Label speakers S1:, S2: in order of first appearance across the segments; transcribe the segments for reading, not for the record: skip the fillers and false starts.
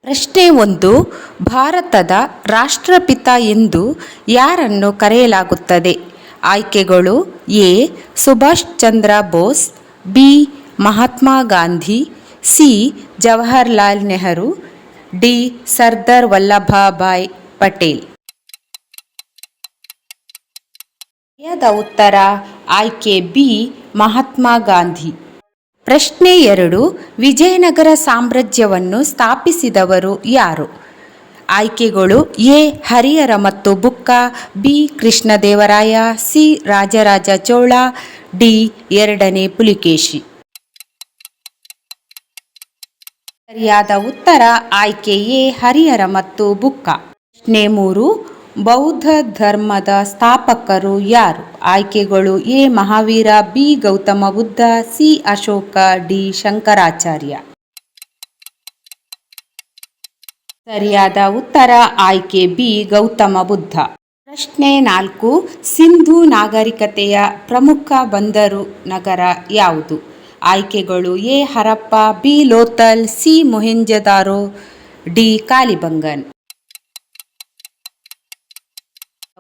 S1: ಪ್ರಶ್ನೆ 1. ಭಾರತದ ರಾಷ್ಟ್ರಪಿತ ಎಂದು ಯಾರನ್ನು ಕರೆಯಲಾಗುತ್ತದೆ? ಆಯ್ಕೆಗಳು: A. Subhash Chandra Bose, B. Mahatma Gandhi, C. Jawaharlal Nehru, D. Sardar Vallabhbhai Patel. ಸರಿಯಾದ ಉತ್ತರ ಆಯ್ಕೆ ಬಿ. ಮಹಾತ್ಮ ಗಾಂಧಿ. ಪ್ರಶ್ನೆ 2. ವಿಜಯನಗರ ಸಾಮ್ರಾಜ್ಯವನ್ನು ಸ್ಥಾಪಿಸಿದವರು ಯಾರು? ಆಯ್ಕೆಗಳು: ಎ. ಹರಿಹರ ಮತ್ತು Bukka, B. Krishnadevaraya, C. Rajaraja Chola, D. ಎರಡನೇ ಪುಲಿಕೇಶಿ. ಸರಿಯಾದ ಉತ್ತರ ಆಯ್ಕೆ ಎ. ಹರಿಹರ ಮತ್ತು ಬುಕ್ಕ. ಪ್ರಶ್ನೆ 3. ಬೌದ್ಧ ಧರ್ಮದ ಸ್ಥಾಪಕರು ಯಾರು? ಆಯ್ಕೆಗಳು: A. Mahavira, B. Gautama Buddha, C. Ashoka, D. Shankaracharya. ಸರಿಯಾದ ಉತ್ತರ ಆಯ್ಕೆ ಬಿ. ಗೌತಮ ಬುದ್ಧ. ಪ್ರಶ್ನೆ 4. ಸಿಂಧೂ ನಾಗರಿಕತೆಯ ಪ್ರಮುಖ ಬಂದರು ನಗರ ಯಾವುದು? ಆಯ್ಕೆಗಳು: A. Harappa, B. Lothal, C. Mohenjodaro, D. Kalibangan.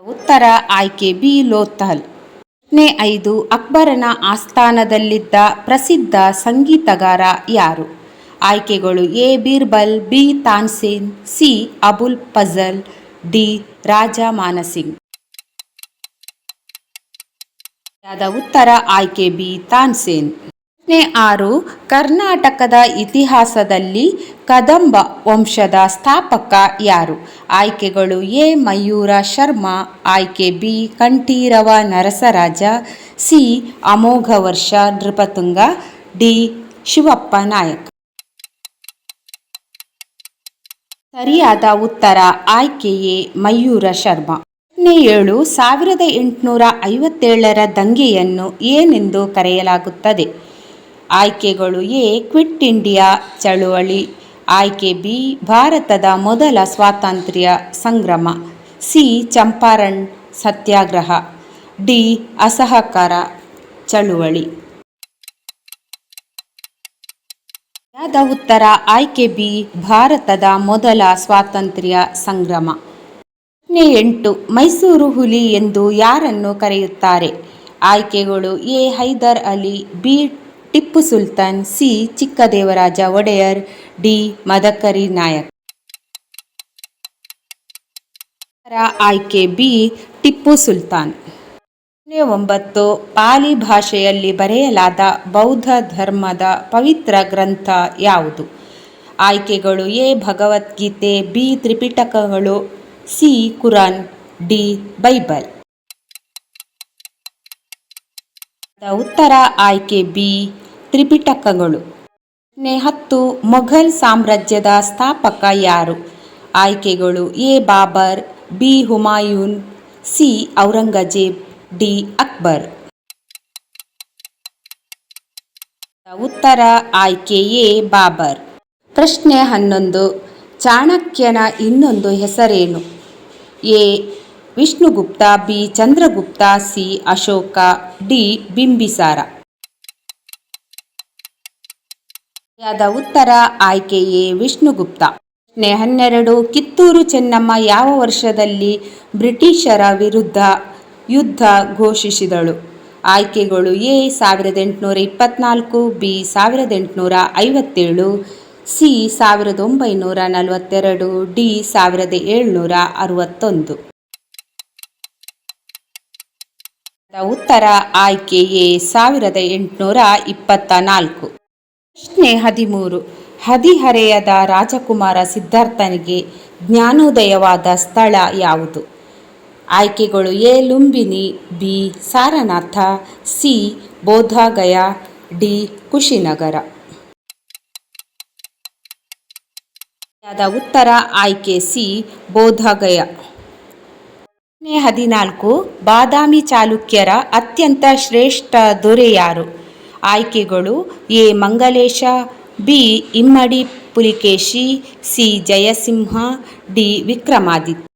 S1: ಉತ್ತರ ಆಯ್ಕೆ ಬಿ. ಲೋಥಲ್. ಪ್ರಶ್ನೆ 5. ಅಕ್ಬರನ ಆಸ್ಥಾನದಲ್ಲಿದ್ದ ಪ್ರಸಿದ್ಧ ಸಂಗೀತಗಾರ ಯಾರು? ಆಯ್ಕೆಗಳು: A. Birbal, B. Tansen, C. Abul Fazal, D. Raja Mansingh. ಸರಿಯಾದ ಉತ್ತರ ಆಯ್ಕೆ ಬಿ. ತಾನ್ಸೇನ್. ಪ್ರಶ್ನೆ 6. ಕರ್ನಾಟಕದ ಇತಿಹಾಸದಲ್ಲಿ ಕದಂಬ ವಂಶದ ಸ್ಥಾಪಕ ಯಾರು? ಆಯ್ಕೆಗಳು: ಎ. ಮಯೂರ ಶರ್ಮ, ಆಯ್ಕೆ B. Kanteerava Narasaraja, C. Amoghavarsha Nrupatunga, D. Shivappa ನಾಯಕ. ಸರಿಯಾದ ಉತ್ತರ ಆಯ್ಕೆ ಎ. ಮಯೂರ ಶರ್ಮ. ಪ್ರಶ್ನೆ 7. 1857ರ ದಂಗೆಯನ್ನು ಏನೆಂದು ಕರೆಯಲಾಗುತ್ತದೆ? ಆಯ್ಕೆಗಳು: ಎ. ಕ್ವಿಟ್ ಇಂಡಿಯಾ ಚಳುವಳಿ, ಆಯ್ಕೆ ಬಿ. ಭಾರತದ ಮೊದಲ ಸ್ವಾತಂತ್ರ್ಯ ಸಂಗ್ರಾಮ, ಸಿ. ಚಂಪಾರಣ್ ಸತ್ಯಾಗ್ರಹ, ಡಿ. ಅಸಹಕಾರ ಚಳುವಳಿ. ಸರಿಯಾದ ಉತ್ತರ ಆಯ್ಕೆ ಬಿ. ಭಾರತದ ಮೊದಲ ಸ್ವಾತಂತ್ರ್ಯ ಸಂಗ್ರಾಮ. ಪ್ರಶ್ನೆ 8. ಮೈಸೂರು ಹುಲಿ ಎಂದು ಯಾರನ್ನು ಕರೆಯುತ್ತಾರೆ? ಆಯ್ಕೆಗಳು: A. Hyder Ali, B. Tipu Sultan, C. Chikkadevaraja Wodeyar, D. Madakari Nayak. ಆಯ್ಕೆ ಬಿ. ಟಿಪ್ಪು ಸುಲ್ತಾನ್. ಪ್ರಶ್ನೆ 9. ಪಾಲಿ ಭಾಷೆಯಲ್ಲಿ ಬರೆಯಲಾದ ಬೌದ್ಧ ಧರ್ಮದ ಪವಿತ್ರ ಗ್ರಂಥ ಯಾವುದು? ಆಯ್ಕೆಗಳು: ಎ. ಭಗವದ್ಗೀತೆ, ಬಿ. ತ್ರಿಪಿಟಕಗಳು, ಸಿ. Quran, D. ಬೈಬಲ್. ಉತ್ತರ ಆಯ್ಕೆ ಬಿ. ತ್ರಿಪಿಟಕಗಳು. ಪ್ರಶ್ನೆ 10. ಮೊಘಲ್ ಸಾಮ್ರಾಜ್ಯದ ಸ್ಥಾಪಕ ಯಾರು? ಆಯ್ಕೆಗಳು: A. Babur, B. Humayun, C. Aurangzeb, D. Akbar. ಉತ್ತರ ಆಯ್ಕೆ ಎ. ಬಾಬರ್. ಪ್ರಶ್ನೆ 11. ಚಾಣಕ್ಯನ ಇನ್ನೊಂದು ಹೆಸರೇನು? A. Vishnugupta, B. Chandragupta, C. Ashoka, D. Bimbisara. ಸರಿಯಾದ ಉತ್ತರ ಆಯ್ಕೆ ಎ. ವಿಷ್ಣುಗುಪ್ತ. ಪ್ರಶ್ನೆ 12. ಕಿತ್ತೂರು ಚೆನ್ನಮ್ಮ ಯಾವ ವರ್ಷದಲ್ಲಿ ಬ್ರಿಟಿಷರ ವಿರುದ್ಧ ಯುದ್ಧ ಘೋಷಿಸಿದಳು? ಆಯ್ಕೆಗಳು: ಎ. 1824, ಬಿ. 1857, ಸಿ. 1942, ಡಿ. 1761. ಉತ್ತರ ಆಯ್ಕೆ ಎ. 1824. ಪ್ರಶ್ನೆ 13. ಹದಿಹರೆಯದ ರಾಜಕುಮಾರ ಸಿದ್ಧಾರ್ಥನಿಗೆ ಜ್ಞಾನೋದಯವಾದ ಸ್ಥಳ ಯಾವುದು? ಆಯ್ಕೆಗಳು: A. Lumbini, B. Sarnath, C. Bodh Gaya, D. Kushinagar. ಉತ್ತರ ಆಯ್ಕೆ ಸಿ. ಬೋಧಗಯಾ. ಪ್ರಶ್ನೆ 14. ಬಾದಾಮಿ ಚಾಲುಕ್ಯರ ಅತ್ಯಂತ ಶ್ರೇಷ್ಠ ದೊರೆ ಯಾರು? ಆಯ್ಕೆಗಳು: A. Mangalesha, B. Immadi Pulakeshi, C. Jayasimha, D. Vikramaditya.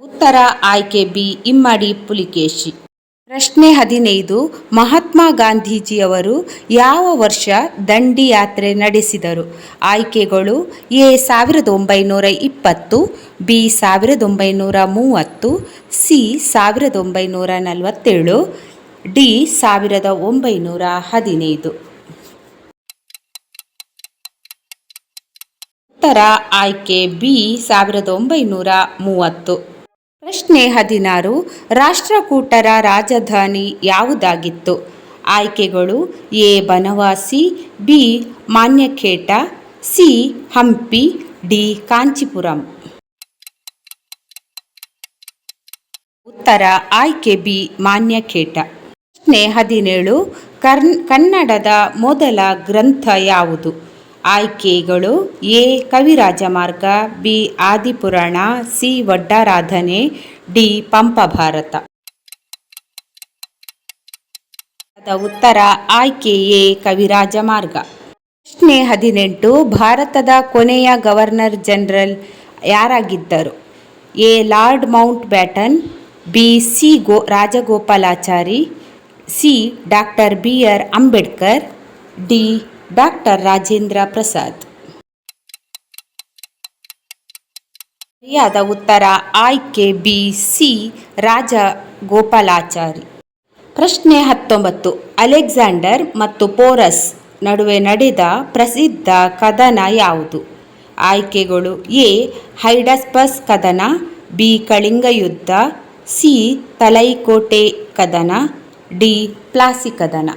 S1: ಉತ್ತರ ಆಯ್ಕೆ ಬಿ. ಇಮ್ಮಡಿ ಪುಲಿಕೇಶಿ. ಪ್ರಶ್ನೆ 15. ಮಹಾತ್ಮ ಗಾಂಧೀಜಿಯವರು ಯಾವ ವರ್ಷ ದಂಡಿ ಯಾತ್ರೆ ನಡೆಸಿದರು? ಆಯ್ಕೆಗಳು: ಎ 1920, ಬಿ 1930, ಸಿ 1947, ಡಿ 1915. ಉತ್ತರ ಆಯ್ಕೆ ಬಿ 1930. ಪ್ರಶ್ನೆ 16. ರಾಷ್ಟ್ರಕೂಟರ ರಾಜಧಾನಿ ಯಾವುದಾಗಿತ್ತು? ಆಯ್ಕೆಗಳು: A Banavasi, B Manyakheta, C Hampi, D Kanchipuram. ಉತ್ತರ ಆಯ್ಕೆ ಬಿ ಮಾನ್ಯಖೇಟ. ಪ್ರಶ್ನೆ 17. ಕನ್ನಡದ ಮೊದಲ ಗ್ರಂಥ ಯಾವುದು? ಆಯ್ಕೆಗಳು: A Kavirajamarga, B Adipurana, C Vaddaradhane, D Pampa Bharata. ಉತ್ತರ ಆಯ್ಕೆ ಎ ಕವಿರಾಜಮಾರ್ಗ. ಪ್ರಶ್ನೆ 18. ಭಾರತದ ಕೊನೆಯ ಗವರ್ನರ್ ಜನರಲ್ ಯಾರಾಗಿದ್ದರು? A lord Mountbatten, B C Rajagopalachari, C doctor B R Ambedkar, D doctor Rajendra Prasad. ಸರಿಯಾದ ಉತ್ತರ ಆಯ್ಕೆ ಬಿ ಸಿ ರಾಜಗೋಪಾಲಾಚಾರಿ. ಪ್ರಶ್ನೆ 19. ಅಲೆಕ್ಸಾಂಡರ್ ಮತ್ತು ಪೋರಸ್ ನಡುವೆ ನಡೆದ ಪ್ರಸಿದ್ಧ ಕದನ ಯಾವುದು? ಆಯ್ಕೆಗಳು: ಎ ಹೈಡಸ್ಪಸ್ ಕದನ, ಬಿ ಕಳಿಂಗ ಯುದ್ಧ, ಸಿ ತಲೈಕೋಟೆ ಕದನ, ಡಿ ಪ್ಲಾಸಿ ಕದನ.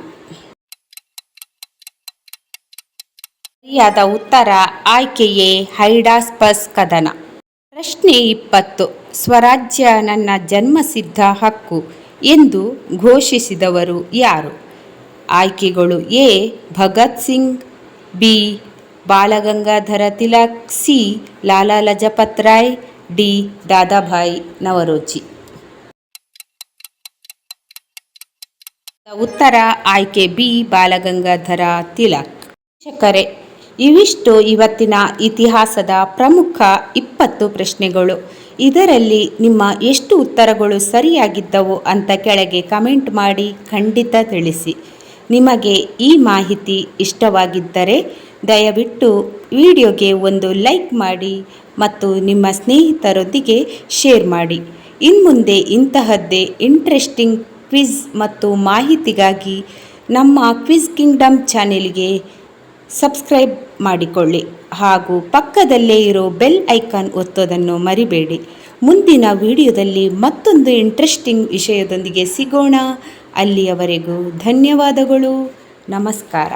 S1: ಸರಿಯಾದ ಉತ್ತರ ಆಯ್ಕೆ ಎ ಹೈಡಾಸ್ಪಸ್ ಕದನ. ಪ್ರಶ್ನೆ 20. ಸ್ವರಾಜ್ಯ ನನ್ನ ಜನ್ಮಸಿದ್ಧ ಹಕ್ಕು ಎಂದು ಘೋಷಿಸಿದವರು ಯಾರು? ಆಯ್ಕೆಗಳು: A Bhagat Singh, B Balagangadhara Tilak, C Lala Lajpat Rai, D Dadabhai Naoroji. ಉತ್ತರ ಆಯ್ಕೆ ಬಿ ಬಾಲಗಂಗಾಧರ ತಿಲಕ್. ಶಿಕ್ಷಕರೇ, ಇವಿಷ್ಟು ಇವತ್ತಿನ ಇತಿಹಾಸದ ಪ್ರಮುಖ 20 ಪ್ರಶ್ನೆಗಳು. ಇದರಲ್ಲಿ ನಿಮ್ಮ ಎಷ್ಟು ಉತ್ತರಗಳು ಸರಿಯಾಗಿದ್ದವು ಅಂತ ಕೆಳಗೆ ಕಮೆಂಟ್ ಮಾಡಿ ಖಂಡಿತ ತಿಳಿಸಿ. ನಿಮಗೆ ಈ ಮಾಹಿತಿ ಇಷ್ಟವಾಗಿದ್ದರೆ ದಯವಿಟ್ಟು ವಿಡಿಯೋಗೆ ಒಂದು ಲೈಕ್ ಮಾಡಿ ಮತ್ತು ನಿಮ್ಮ ಸ್ನೇಹಿತರೊಂದಿಗೆ ಶೇರ್ ಮಾಡಿ. ಇನ್ಮುಂದೆ ಇಂತಹದ್ದೇ ಇಂಟ್ರೆಸ್ಟಿಂಗ್ ಕ್ವಿಜ್ ಮತ್ತು ಮಾಹಿತಿಗಾಗಿ ನಮ್ಮ ಕ್ವಿಜ್ ಕಿಂಗ್ಡಮ್ ಚಾನೆಲ್ಗೆ ಸಬ್ಸ್ಕ್ರೈಬ್ ಮಾಡಿಕೊಳ್ಳಿ ಹಾಗೂ ಪಕ್ಕದಲ್ಲೇ ಇರೋ ಬೆಲ್ ಐಕಾನ್ ಒತ್ತೋದನ್ನು ಮರಿಬೇಡಿ. ಮುಂದಿನ ವಿಡಿಯೋದಲ್ಲಿ ಮತ್ತೊಂದು ಇಂಟ್ರೆಸ್ಟಿಂಗ್ ವಿಷಯದೊಂದಿಗೆ ಸಿಗೋಣ. ಅಲ್ಲಿಯವರೆಗೂ ಧನ್ಯವಾದಗಳು. ನಮಸ್ಕಾರ.